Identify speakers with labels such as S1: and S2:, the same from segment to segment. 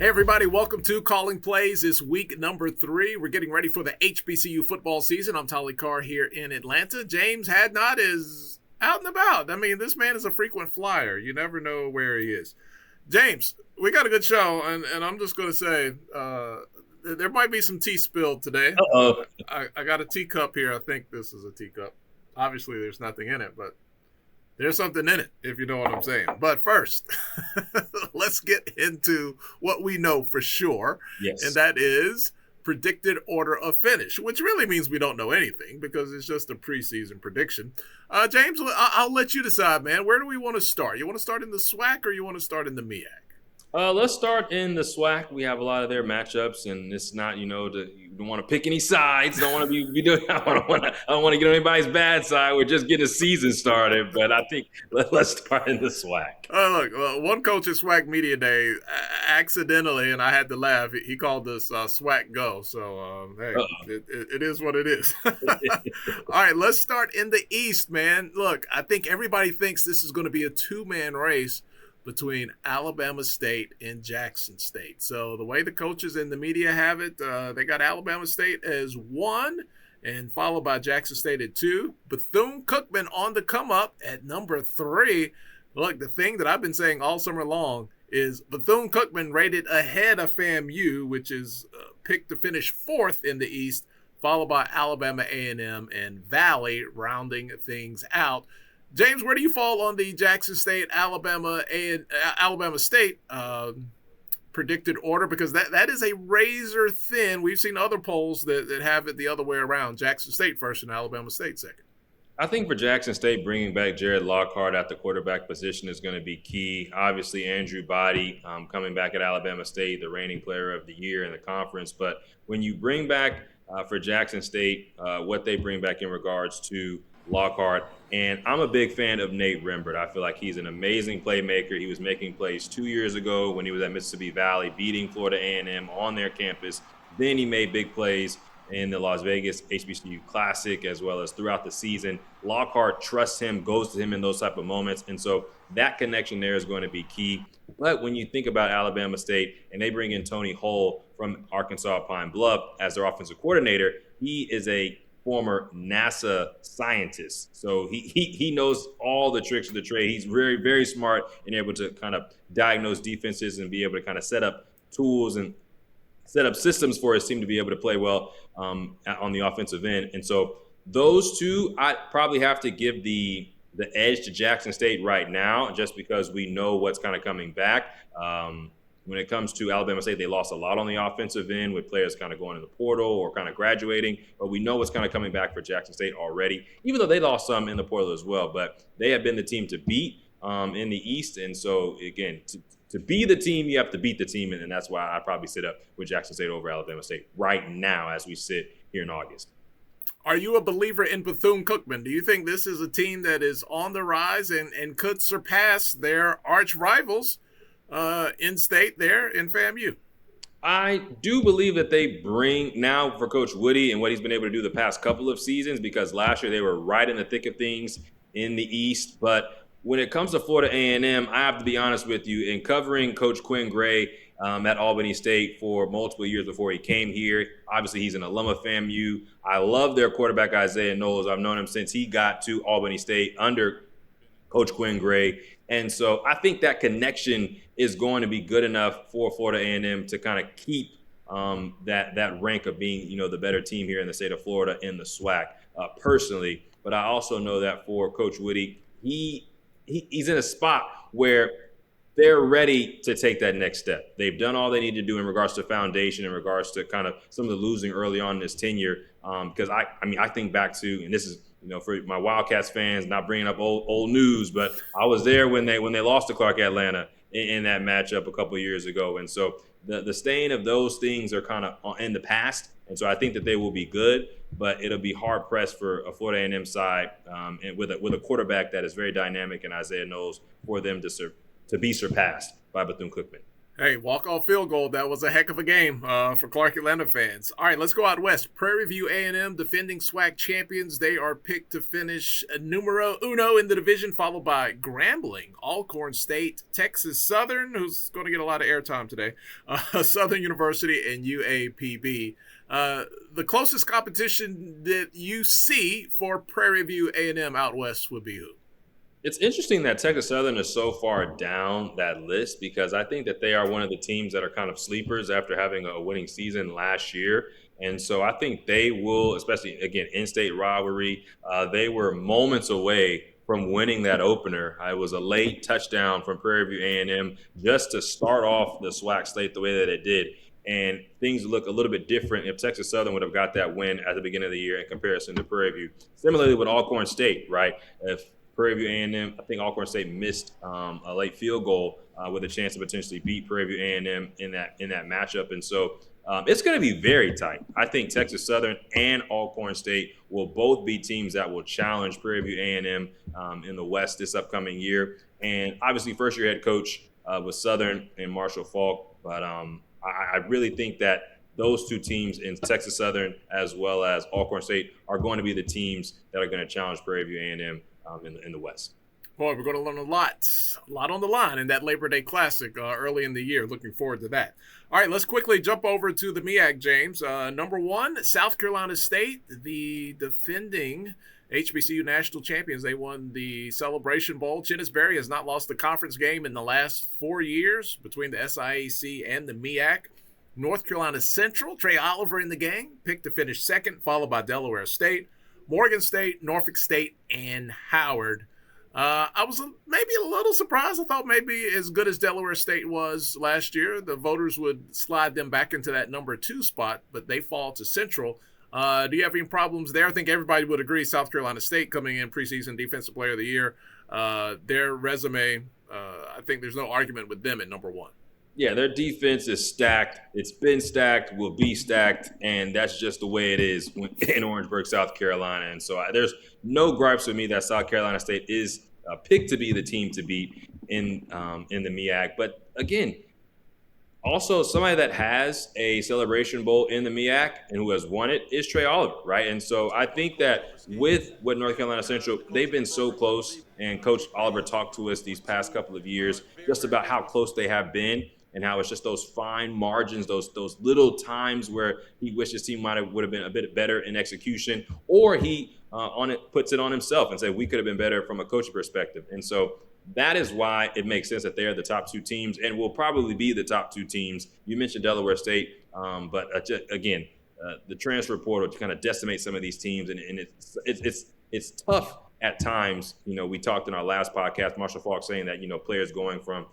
S1: Hey everybody, welcome to Callin Plays. It's week number 3. We're getting ready for the HBCU football season. I'm Tolly, Carr here in Atlanta. James Hadnot is out and about. I mean, this man is a frequent flyer. You never know where he is. James, we got a good show, and I'm just going to say there might be some tea spilled today.
S2: Uh-oh.
S1: I got a teacup here. I think this is a teacup. Obviously, there's nothing in it, but there's something in it, if you know what I'm saying. But first, let's get into what we know for sure.
S2: Yes.
S1: And that is predicted order of finish, which really means we don't know anything because it's just a preseason prediction. James, I'll let you decide, man. Where do we want to start? You want to start in the SWAC or you want to start in the MEAC?
S2: Let's start in the SWAC. We have a lot of their matchups, and it's not, you don't want to pick any sides. Don't want to be doing. I don't want to get on anybody's bad side. We're just getting the season started, but I think let's start in the SWAC.
S1: Look, one coach at SWAC Media Day accidentally, and I had to laugh. He called us SWAC GO. So hey, it is what it is. All right, let's start in the East, man. Look, I think everybody thinks this is going to be a two-man race between Alabama State and Jackson State. So the way the coaches in the media have it, they got Alabama State as 1 and followed by Jackson State at 2. Bethune-Cookman on the come up at number 3. Look, the thing that I've been saying all summer long is Bethune-Cookman rated ahead of FAMU, which is picked to finish 4th in the East, followed by Alabama A&M and Valley rounding things out. James, where do you fall on the Jackson State, Alabama State predicted order? Because that is a razor thin. We've seen other polls that have it the other way around. Jackson State first and Alabama State second.
S2: I think for Jackson State, bringing back Jared Lockhart at the quarterback position is going to be key. Obviously, Andrew Body coming back at Alabama State, the reigning player of the year in the conference. But when you bring back for Jackson State, what they bring back in regards to Lockhart, and I'm a big fan of Nate Rembert. I feel like he's an amazing playmaker. He was making plays 2 years ago when he was at Mississippi Valley, beating Florida A&M on their campus. Then he made big plays in the Las Vegas HBCU Classic as well as throughout the season. Lockhart trusts him, goes to him in those type of moments, and so that connection there is going to be key. But when you think about Alabama State and they bring in Tony Hull from Arkansas Pine Bluff as their offensive coordinator, he is a former NASA scientist. So he knows all the tricks of the trade. He's very, very smart and able to kind of diagnose defenses and be able to kind of set up tools and set up systems for his team to be able to play well on the offensive end. And so those two, I'd probably have to give the edge to Jackson State right now, just because we know what's kind of coming back. When it comes to Alabama State, they lost a lot on the offensive end with players kind of going in the portal or kind of graduating. But we know what's kind of coming back for Jackson State already, even though they lost some in the portal as well. But they have been the team to beat in the East. And so, again, to be the team, you have to beat the team. And that's why I probably sit up with Jackson State over Alabama State right now as we sit here in August.
S1: Are you a believer in Bethune-Cookman? Do you think this is a team that is on the rise and could surpass their arch rivals in state there in FAMU?
S2: I do believe that they bring now for Coach Woody and what he's been able to do the past couple of seasons, because last year they were right in the thick of things in the East. But when it comes to Florida A&M, I have to be honest with you, in covering Coach Quinn Gray at Albany State for multiple years before he came here. Obviously, he's an alum of FAMU. I love their quarterback, Isaiah Knowles. I've known him since he got to Albany State under Coach Quinn Gray. And so I think that connection is going to be good enough for Florida A&M to kind of keep that rank of being, the better team here in the state of Florida in the SWAC personally. But I also know that for Coach Woody, he's in a spot where they're ready to take that next step. They've done all they need to do in regards to foundation, in regards to kind of some of the losing early on in this tenure. Because I think back to, and this is, for my Wildcats fans, not bringing up old news, but I was there when they lost to Clark Atlanta in that matchup a couple of years ago. And so the stain of those things are kind of in the past. And so I think that they will be good, but it'll be hard pressed for a Florida A&M side and with a quarterback that is very dynamic and Isaiah Knowles for them to be surpassed by Bethune-Cookman.
S1: Hey, walk-off field goal. That was a heck of a game for Clark Atlanta fans. All right, let's go out west. Prairie View A&M, defending SWAC champions. They are picked to finish numero uno in the division, followed by Grambling, Alcorn State, Texas Southern, who's going to get a lot of airtime today, Southern University, and UAPB. The closest competition that you see for Prairie View A&M out west would be who?
S2: It's interesting that Texas Southern is so far down that list because I think that they are one of the teams that are kind of sleepers after having a winning season last year. And so I think they will, especially, again, in-state rivalry, they were moments away from winning that opener. It was a late touchdown from Prairie View A&M just to start off the SWAC slate the way that it did. And things look a little bit different if Texas Southern would have got that win at the beginning of the year in comparison to Prairie View. Similarly with Alcorn State, right? If Prairie View A&M, I think Alcorn State missed a late field goal with a chance to potentially beat Prairie View A&M in that matchup. And so it's going to be very tight. I think Texas Southern and Alcorn State will both be teams that will challenge Prairie View A&M in the West this upcoming year. And obviously first-year head coach with Southern and Marshall Falk. But I really think that those two teams in Texas Southern as well as Alcorn State are going to be the teams that are going to challenge Prairie View A&M in the West.
S1: Boy, we're going to learn a lot on the line in that Labor Day Classic early in the year. Looking forward to that. All right, let's quickly jump over to the MEAC, James. Number one, South Carolina State, the defending HBCU national champions. They won the Celebration Bowl. Chennis Berry has not lost the conference game in the last 4 years between the SIAC and the MEAC. North Carolina Central, Trey Oliver in the gang, picked to finish second, followed by Delaware State, Morgan State, Norfolk State, and Howard. I was maybe a little surprised. I thought maybe as good as Delaware State was last year, the voters would slide them back into that number 2 spot, but they fall to Central. Do you have any problems there? I think everybody would agree South Carolina State coming in preseason Defensive Player of the Year. Their resume, I think there's no argument with them at number 1.
S2: Yeah, their defense is stacked. It's been stacked, will be stacked, and that's just the way it is in Orangeburg, South Carolina. And so there's no gripes with me that South Carolina State is picked to be the team to beat in the MEAC. But again, also somebody that has a Celebration Bowl in the MEAC and who has won it is Trey Oliver, right? And so I think that with what North Carolina Central, they've been so close, and Coach Oliver talked to us these past couple of years just about how close they have been. And how it's just those fine margins, those little times where he wishes he would have been a bit better in execution, or he puts it on himself and say we could have been better from a coaching perspective. And so that is why it makes sense that they are the top 2 teams and will probably be the top 2 teams. You mentioned Delaware State, but again, the transfer portal to kind of decimate some of these teams, and it's tough at times. You know, we talked in our last podcast, Marshall Falk saying that, you know, players going from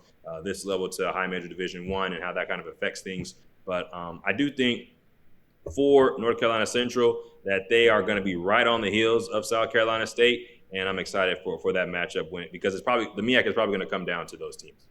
S2: this level to high major Division I and how that kind of affects things. But I do think for North Carolina Central that they are going to be right on the heels of South Carolina State, and I'm excited for that matchup win because the MEAC is probably going to come down to those teams.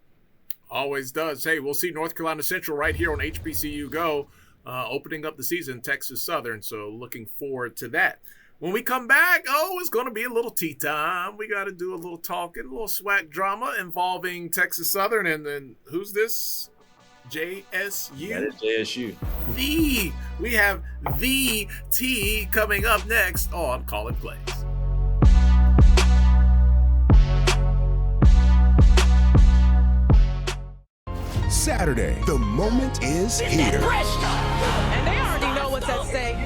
S1: Always does. Hey, we'll see North Carolina Central right here on HBCU GO, opening up the season, Texas Southern. So looking forward to that. When we come back, it's going to be a little tea time. We got to do a little talking, a little SWAC drama involving Texas Southern. And then who's this? JSU?
S2: That is JSU.
S1: We have the T coming up next on Callin Plays.
S3: Saturday, the moment is here.
S4: And they already know what's at stake.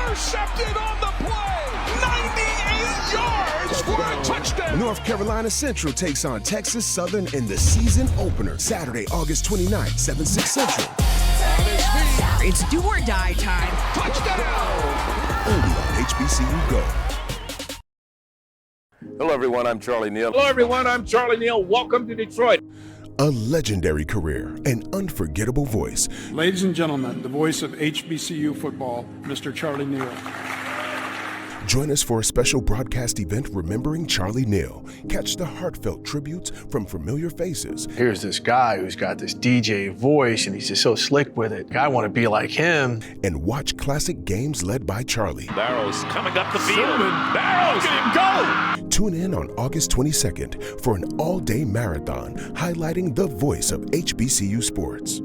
S5: Intercepted on the play. 98 yards for a touchdown.
S3: North Carolina Central takes on Texas Southern in the season opener. Saturday, August 29th, 7-6 Central.
S4: It's do or die time.
S5: Touchdown.
S3: Only on HBCU GO.
S6: Hello, everyone. I'm Charlie Neal.
S5: Hello, everyone. I'm Charlie Neal. Welcome to Detroit.
S3: A legendary career, an unforgettable voice.
S7: Ladies and gentlemen, the voice of HBCU football, Mr. Charlie Neal.
S3: Join us for a special broadcast event remembering Charlie Neal. Catch the heartfelt tributes from familiar faces.
S6: Here's this guy who's got this DJ voice, and he's just so slick with it. I want to be like him.
S3: And watch classic games led by Charlie.
S5: Barrows coming up the field. Barrows! Look at him go!
S3: Tune in on August 22nd for an all-day marathon highlighting the voice of HBCU sports.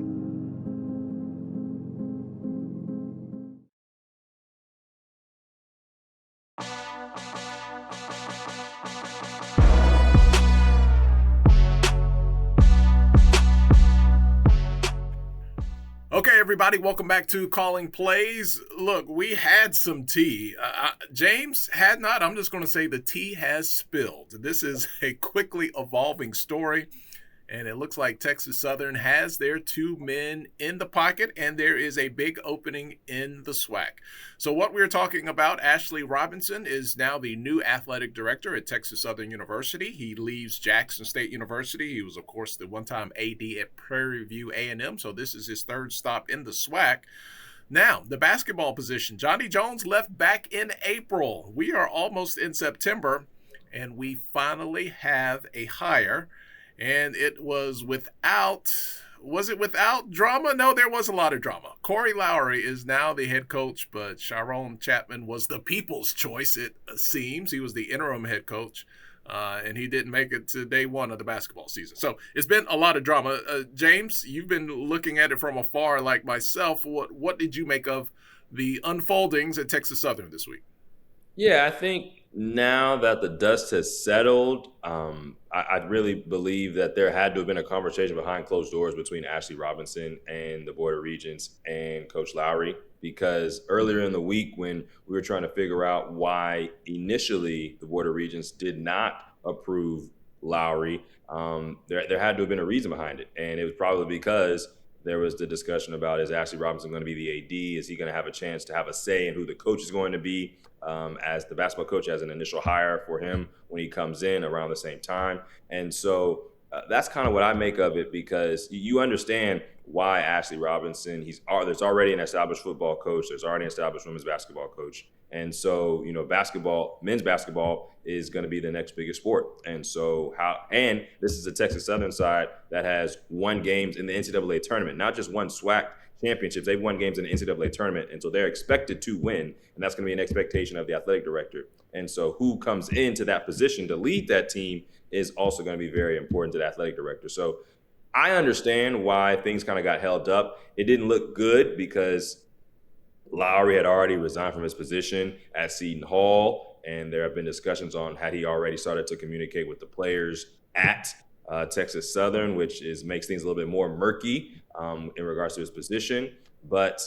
S1: Okay, everybody, welcome back to Callin Plays. Look, we had some tea. James Hadnot, I'm just going to say the tea has spilled. This is a quickly evolving story, and it looks like Texas Southern has their two men in the pocket, and there is a big opening in the SWAC. So what we're talking about, Ashley Robinson is now the new athletic director at Texas Southern University. He leaves Jackson State University. He was, of course, the one-time AD at Prairie View A&M, so this is his third stop in the SWAC. Now, the basketball position. Johnny Jones left back in April. We are almost in September, and we finally have a hire. And it was without drama? No, there was a lot of drama. Corey Lowry is now the head coach, but Sharon Chapman was the people's choice, it seems. He was the interim head coach, and he didn't make it to day one of the basketball season. So it's been a lot of drama. James, you've been looking at it from afar like myself. What did you make of the unfoldings at Texas Southern this week?
S2: Yeah, I think now that the dust has settled, I really believe that there had to have been a conversation behind closed doors between Ashley Robinson and the Board of Regents and Coach Lowry, because earlier in the week when we were trying to figure out why initially the Board of Regents did not approve Lowry, there had to have been a reason behind it. And it was probably because there was the discussion about, is Ashley Robinson going to be the AD? Is he going to have a chance to have a say in who the coach is going to be? As the basketball coach as an initial hire for him when he comes in around the same time. And so that's kind of what I make of it, because you understand why Ashley Robinson, there's already an established football coach, there's already an established women's basketball coach. And so, men's basketball is going to be the next biggest sport. And so and this is a Texas Southern side that has won games in the NCAA tournament, not just one SWAC championships. They've won games in the NCAA tournament, and so they're expected to win, and that's going to be an expectation of the athletic director. And so who comes into that position to lead that team is also going to be very important to the athletic director. So I understand why things kind of got held up. It didn't look good because Lowry had already resigned from his position at Seton Hall, and there have been discussions on had he already started to communicate with the players at Texas Southern, which makes things a little bit more murky in regards to his position. But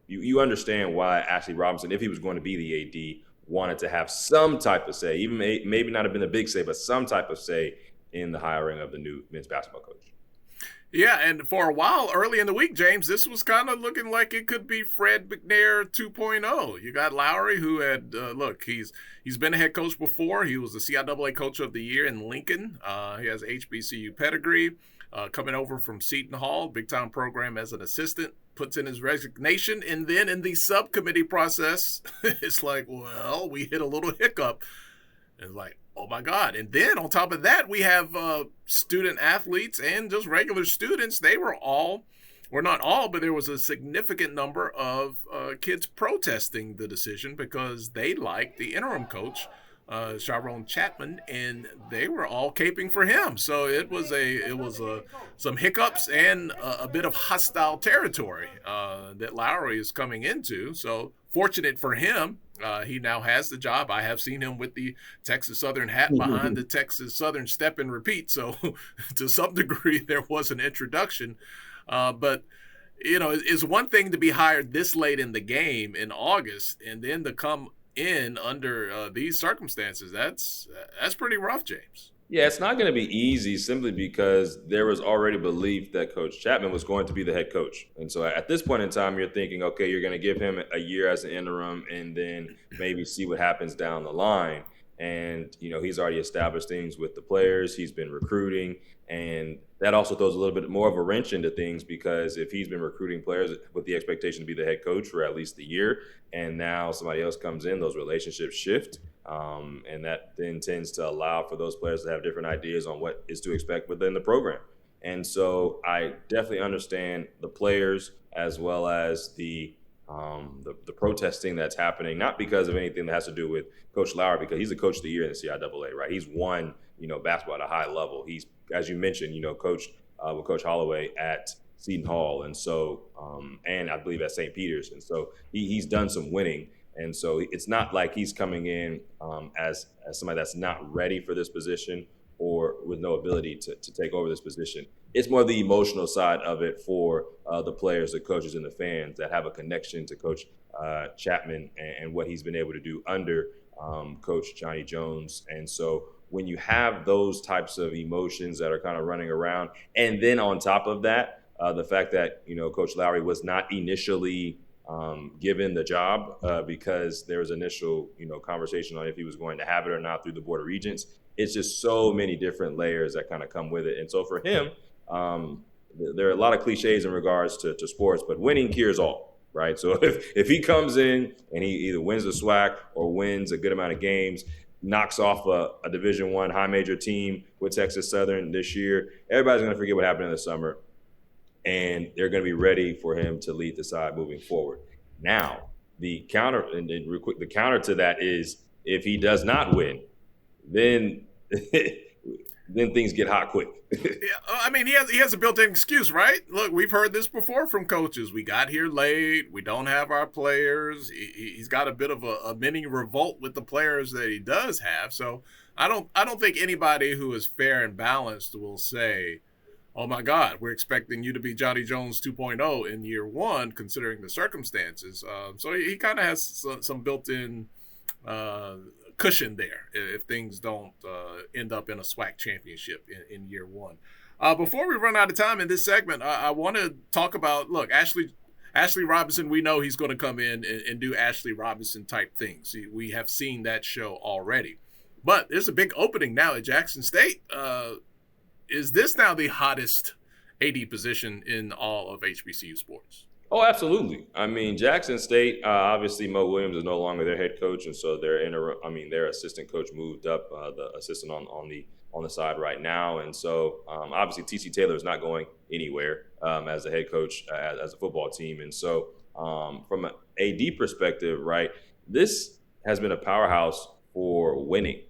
S2: you understand why Ashley Robinson, if he was going to be the AD, wanted to have some type of say, even maybe not have been a big say, but some type of say in the hiring of the new men's basketball coach.
S1: Yeah, and for a while early in the week, James, this was kind of looking like it could be Fred McNair 2.0. You got Lowry, who had, he's been a head coach before. He was the CIAA Coach of the Year in Lincoln. He has HBCU pedigree, coming over from Seton Hall, big-time program as an assistant, puts in his resignation, and then in the subcommittee process, it's like, well, we hit a little hiccup. And it's like, oh my God. And then on top of that, we have student athletes and just regular students. They were all, or not all, but there was a significant number of kids protesting the decision because they liked the interim coach, Sharon Chapman, and they were all caping for him. So it was some hiccups and a bit of hostile territory that Lowry is coming into. So fortunate for him, he now has the job. I have seen him with the Texas Southern hat behind the Texas Southern step and repeat. So to some degree, there was an introduction. But, it's one thing to be hired this late in the game in August and then to come in under these circumstances. That's pretty rough, James.
S2: Yeah, it's not going to be easy simply because there was already belief that Coach Chapman was going to be the head coach. And so at this point in time, you're thinking, okay, you're going to give him a year as an interim and then maybe see what happens down the line. And, he's already established things with the players. He's been recruiting. And that also throws a little bit more of a wrench into things, because if he's been recruiting players with the expectation to be the head coach for at least a year, and now somebody else comes in, those relationships shift. And that then tends to allow for those players to have different ideas on what is to expect within the program. And so I definitely understand the players as well as the protesting that's happening, not because of anything that has to do with Coach Lowry, because he's the coach of the year in the CIAA, right? He's won, basketball at a high level. He's, as you mentioned, coached with Coach Holloway at Seton Hall, and so, and I believe at St. Peter's, and so he's done some winning, and so it's not like he's coming in as somebody that's not ready for this position or with no ability to take over this position. It's more the emotional side of it for the players, the coaches, and the fans that have a connection to Coach Chapman and what he's been able to do under Coach Johnny Jones. And so when you have those types of emotions that are kind of running around, and then on top of that, the fact that, Coach Lowry was not initially given the job because there was initial, conversation on if he was going to have it or not through the Board of Regents. It's just so many different layers that kind of come with it. And so for him, there are a lot of cliches in regards to sports, but winning cures all, right? So if he comes in and he either wins the SWAC or wins a good amount of games, knocks off a Division I high major team with Texas Southern this year, everybody's going to forget what happened in the summer, and they're going to be ready for him to lead the side moving forward. Now, the counter to that is if he does not win, then things get hot quick.
S1: Yeah, I mean, he has a built-in excuse, right? Look, we've heard this before from coaches. We got here late. We don't have our players. He's got a bit of a mini revolt with the players that he does have. So I don't think anybody who is fair and balanced will say, oh my God, we're expecting you to be Johnny Jones 2.0 in year one, considering the circumstances. So he kind of has some built-in cushion there if things don't end up in a SWAC championship in year one. Before we run out of time in this segment, I want to talk about, look, Ashley Robinson, we know he's going to come in and do Ashley Robinson type things. We have seen that show already. But there's a big opening now at Jackson State. Is this now the hottest AD position in all of HBCU sports?
S2: Oh, absolutely. I mean, Jackson State, obviously Mo Williams is no longer their head coach, and so their assistant coach moved up, the assistant on the side right now, and so obviously TC Taylor is not going anywhere as the head coach as a football team, and so from an AD perspective, right, this has been a powerhouse for winning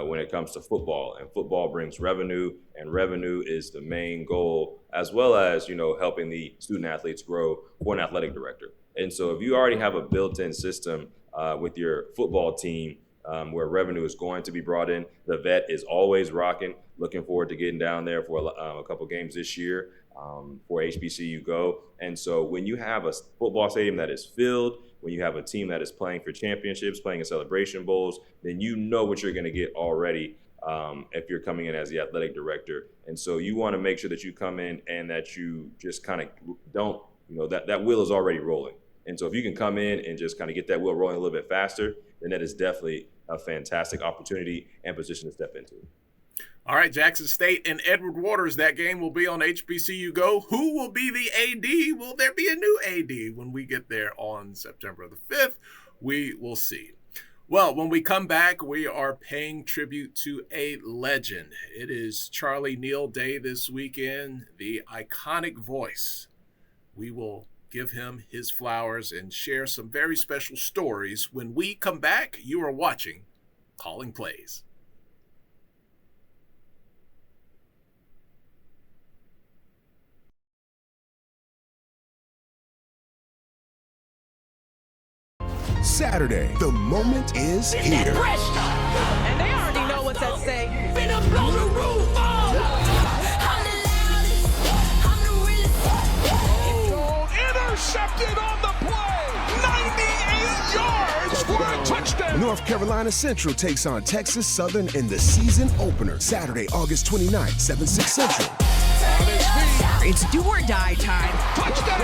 S2: when it comes to football, and football brings revenue, and revenue is the main goal, as well as, helping the student athletes grow for an athletic director. And so if you already have a built-in system with your football team where revenue is going to be brought in, the vet is always rocking. Looking forward to getting down there for a couple games this year for HBCU GO. And so when you have a football stadium that is filled, when you have a team that is playing for championships, playing in celebration bowls, then you know what you're going to get already if you're coming in as the athletic director. And so you want to make sure that you come in and that you just kind of don't, that wheel is already rolling. And so if you can come in and just kind of get that wheel rolling a little bit faster, then that is definitely a fantastic opportunity and position to step into.
S1: All right, Jackson State and Edward Waters, that game will be on HBCU GO. Who will be the AD? Will there be a new AD when we get there on September the 5th? We will see. Well, when we come back, we are paying tribute to a legend. It is Charlie Neal Day this weekend, the iconic voice. We will give him his flowers and share some very special stories. When we come back, you are watching Callin Plays.
S3: Saturday, the moment is here.
S4: And they already know what's at stake.
S5: Finna blow the roof off. I'm the loudest. I'm the realest. Intercepted on the play. 98 yards for a touchdown.
S3: North Carolina Central takes on Texas Southern in the season opener. Saturday, August 29th, 7/6 Central.
S4: It's do or die time.
S5: Touchdown.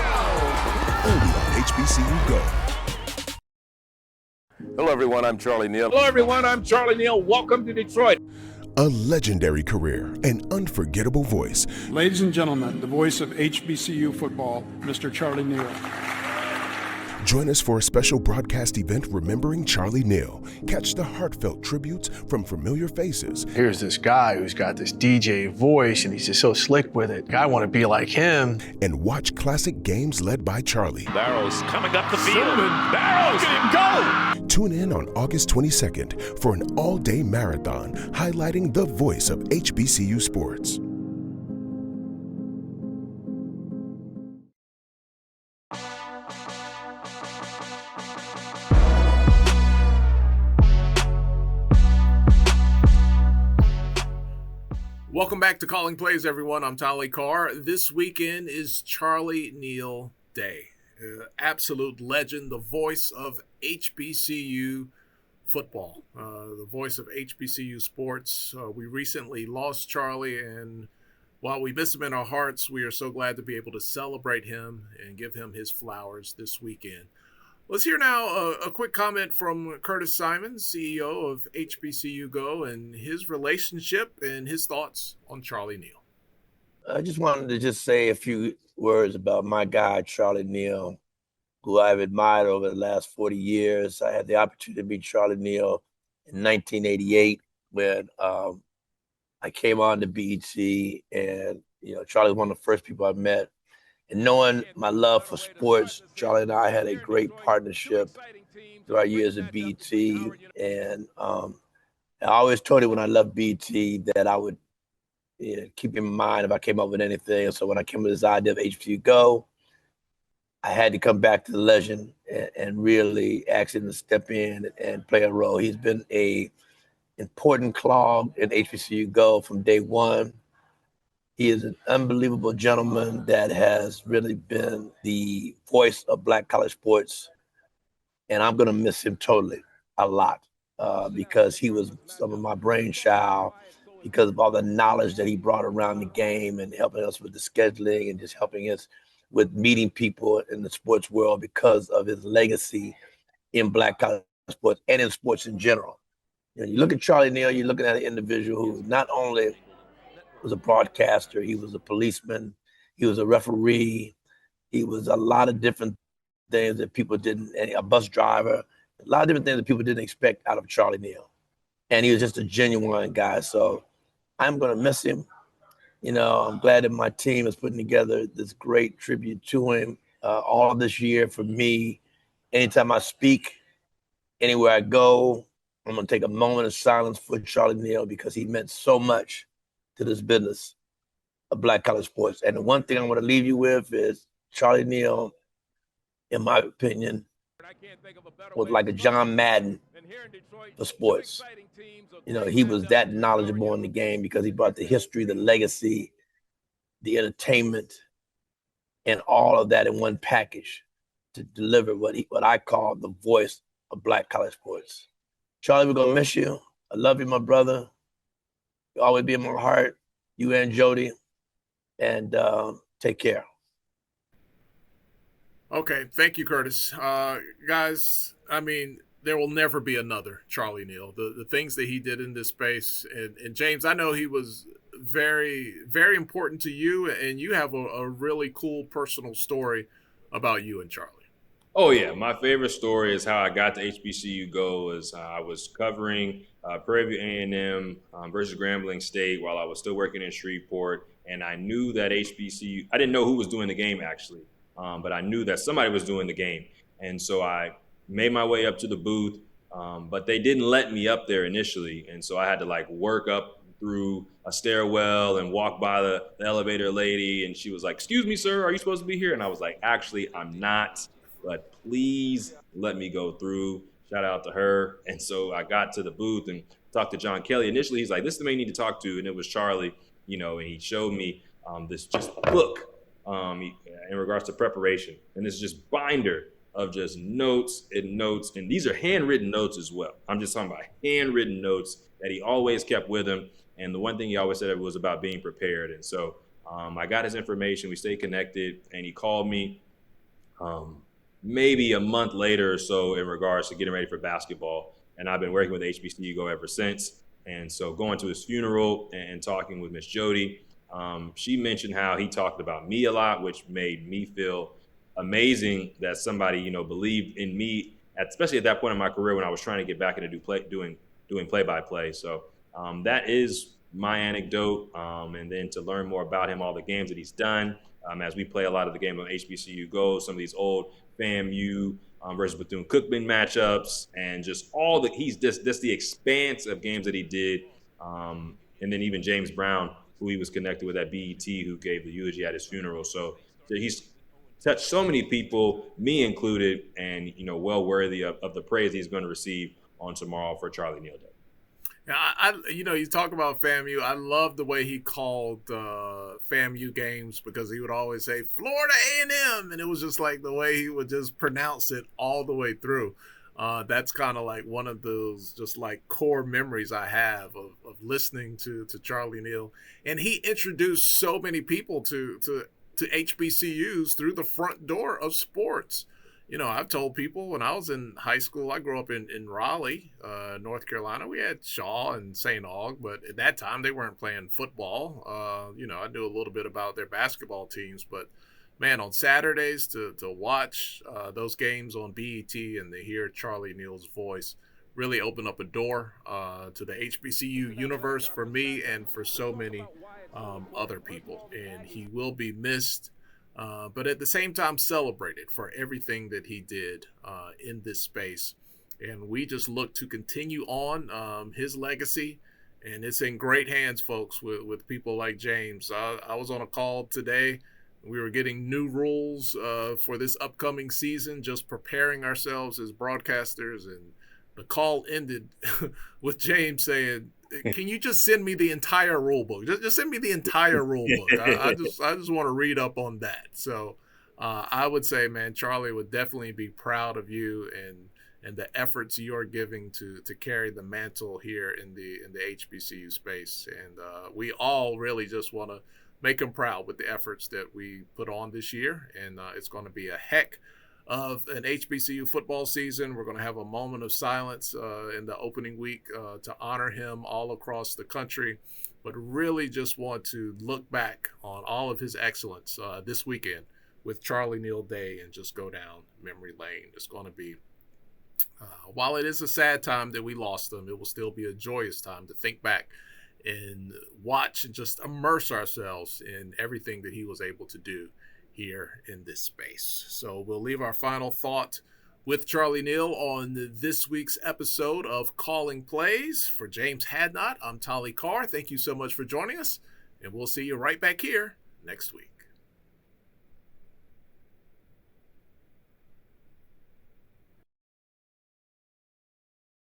S3: Only on HBCU GO.
S7: Hello, everyone. I'm Charlie Neal.
S8: Hello, everyone. I'm Charlie Neal. Welcome to Detroit.
S3: A legendary career, an unforgettable voice.
S9: Ladies and gentlemen, the voice of HBCU football, Mr. Charlie Neal.
S3: Join us for a special broadcast event remembering Charlie Neal. Catch the heartfelt tributes from familiar faces.
S6: Here's this guy who's got this DJ voice, and he's just so slick with it. I want to be like him.
S3: And watch classic games led by Charlie.
S8: Barrows coming up the field. Barrows, look at him go!
S3: Tune in on August 22nd for an all-day marathon highlighting the voice of HBCU sports.
S1: Welcome back to Callin Plays, everyone. I'm Tolly Carr. This weekend is Charlie Neal Day. Absolute legend, the voice of HBCU football, the voice of HBCU sports. We recently lost Charlie, and while we miss him in our hearts, we are so glad to be able to celebrate him and give him his flowers this weekend. Let's hear now a quick comment from Curtis Symonds, CEO of HBCU GO, and his relationship and his thoughts on Charlie Neal.
S10: I just wanted to just say a few words about my guy, Charlie Neal, who I've admired over the last 40 years. I had the opportunity to meet Charlie Neal in 1988 when I came on to BET, and Charlie was one of the first people I met. And knowing my love for sports, Charlie and I had a great partnership through our years at BET. And I always told him when I left BET that I would keep in mind if I came up with anything. So when I came with this idea of HBCU GO, I had to come back to the legend and really ask him to step in and play a role. He's been an important clog in HBCU GO from day one. He is an unbelievable gentleman that has really been the voice of Black college sports. And I'm going to miss him totally a lot because he was some of my brainchild because of all the knowledge that he brought around the game and helping us with the scheduling and just helping us with meeting people in the sports world because of his legacy in Black college sports and in sports in general. You look at Charlie Neal, you're looking at an individual who not only was a broadcaster, he was a policeman, he was a referee, he was a lot of different things that people didn't, a bus driver, a lot of different things that people didn't expect out of Charlie Neal. And he was just a genuine guy. So I'm going to miss him. I'm glad that my team is putting together this great tribute to him all of this year. For me, anytime I speak, anywhere I go, I'm going to take a moment of silence for Charlie Neal because he meant so much to this business of Black college sports. And the one thing I want to leave you with is Charlie Neal, in my opinion, was like a John Madden for sports. He was that knowledgeable in the game because he brought the history, the legacy, the entertainment, and all of that in one package to deliver what I call the voice of Black college sports. Charlie, we're going to miss you. I love you, my brother. You'll always be in my heart, you and Jody, and take care.
S1: Okay, thank you, Curtis. Guys, there will never be another Charlie Neal. The things that he did in this space, and James, I know he was very, very important to you, and you have a really cool personal story about you and Charlie.
S2: Oh, yeah. My favorite story is how I got to HBCU GO. I was covering Prairie View A&M versus Grambling State while I was still working in Shreveport. And I knew that HBCU – I didn't know who was doing the game, actually. But I knew that somebody was doing the game. And so I made my way up to the booth. But they didn't let me up there initially. And so I had to, work up through a stairwell and walk by the elevator lady. And she was like, "Excuse me, sir, are you supposed to be here?" And I was like, "Actually, I'm not. But please let me go through." Shout out to her. And so I got to the booth and talked to John Kelly. Initially, he's like, "This is the man you need to talk to." And it was Charlie, and he showed me this just book in regards to preparation. And it's just binder of just notes. And these are handwritten notes as well. I'm just talking about handwritten notes that he always kept with him. And the one thing he always said was about being prepared. And so I got his information. We stayed connected, and he called me. maybe a month later or so in regards to getting ready for basketball. And I've been working with HBCU GO ever since. And so going to his funeral and talking with Miss Jody, she mentioned how he talked about me a lot, which made me feel amazing that somebody, you know, believed in me, especially at that point in my career when I was trying to get back into doing play-by-play. So that is my anecdote. And then to learn more about him, all the games that he's done, as we play a lot of the game on HBCU GO, some of these old FAMU versus Bethune-Cookman matchups, and just all the he's just the expanse of games that he did, and then even James Brown, who he was connected with at BET, who gave the eulogy at his funeral. So he's touched so many people, me included, and you know, well worthy of the praise he's going to receive on tomorrow for Charlie Neal Day.
S1: Yeah, you know, you talk about FAMU. I love the way he called FAMU games, because he would always say Florida A&M, and it was just like the way he would just pronounce it all the way through. That's kind of like one of those just like core memories I have of listening to Charlie Neal. And he introduced so many people to HBCUs through the front door of sports. You know, I've told people when I was in high school, I grew up in Raleigh, North Carolina. We had Shaw and St. Aug, but at that time they weren't playing football. You know, I knew a little bit about their basketball teams, but man, on Saturdays to watch those games on BET and to hear Charlie Neal's voice really opened up a door to the HBCU universe for me and for so many other people. And he will be missed. But at the same time celebrated for everything that he did in this space. And we just look to continue on his legacy. And it's in great hands, folks, with people like James. I was on a call today. We were getting new rules for this upcoming season, just preparing ourselves as broadcasters. And the call ended with James saying, "Can you just send me the entire rule book? Just send me the entire rule book. I just want to read up on that." So I would say, man, Charlie would definitely be proud of you and the efforts you're giving to carry the mantle here in the HBCU space. And we all really just want to make him proud with the efforts that we put on this year. And it's going to be a heck of an HBCU football season. We're going to have a moment of silence in the opening week to honor him all across the country, but really just want to look back on all of his excellence this weekend with Charlie Neal Day and just go down memory lane. It's going to be, while it is a sad time that we lost him, it will still be a joyous time to think back and watch and just immerse ourselves in everything that he was able to do here in this space. So we'll leave our final thought with Charlie Neal on this week's episode of Callin Plays. For James Hadnot, I'm Tolly Carr. Thank you so much for joining us, and we'll see you right back here next week.